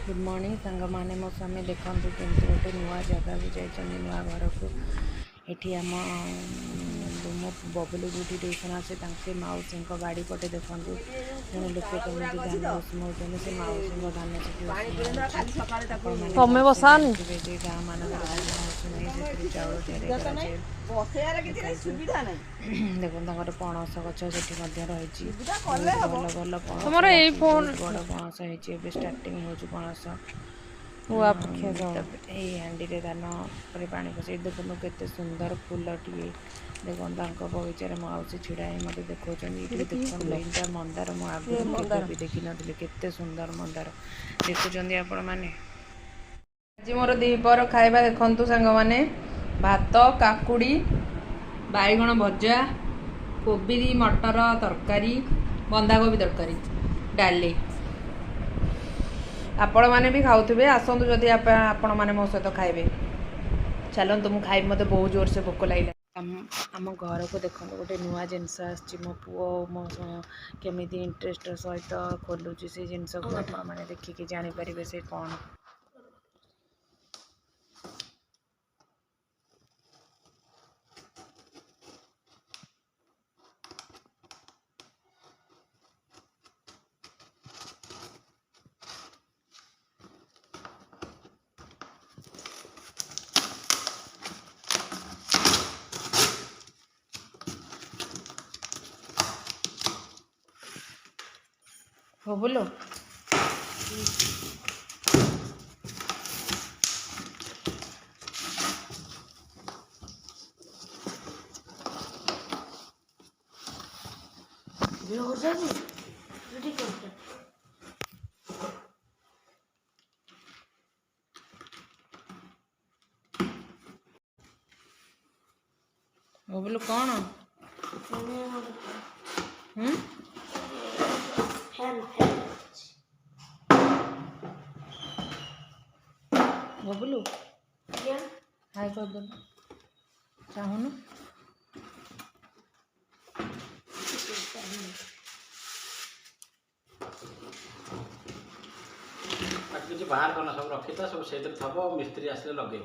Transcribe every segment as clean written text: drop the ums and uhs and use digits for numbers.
good morning सांग मैंने मो स्वामी देखूँ केमती गोटे नुआ जगह भी जाइए नुआ घर को ये आम मो बबलू ब्यूटी ट्यूशन आसे माउसी गाड़ी पटे देखूँ जन लोक कमी धान उसमाउं से माउसी धान तमें बसानी गाँ मान धान चाउल देखो पणस गच से रही भल भल तुम्हारा यही पणस फोन बहुत बड़ पणस हो स्टार्टिंग हो पणस हुआ पक्षे हांडी धान पर पानी पसई देखो केते सुंदर फूलटिए देखो बगीचार मौसी छिड़ा मत देखा देखता मंदार मुझे भी देखी नी केते सुंदर मंदार देखुं आपण मैंने आज मोर दीपर खाଇବା देखु सांग मैंने भात काकुड़ी बैगण भजा कोबी मटर तरकारी बंधाकोबी तरकारी डाली आपण मैंने भी खाऊे आसतु जदि आपण मैंने मो सहित खाइबे चलतु मुझे खाइबी मत बहुत जोर से भोक लगे आम घर को देखो गोटे नुआ जिनस मो पुओ मो केमी इंटरेस्ट सहित खोलुची से जिनस को आपण मैंने देखिकी जापर से कौन हो बोलो बोलो कौन बबलू हाय कर दो चाहून किसी बाहर करना सब रखी था सब से थब मिस्त्री आसले लगे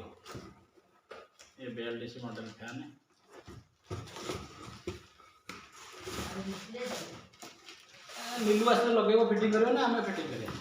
ये BLDC मॉडल फैन मिलू आसले लगे फिटिंग करें ना आम फिटिंग करें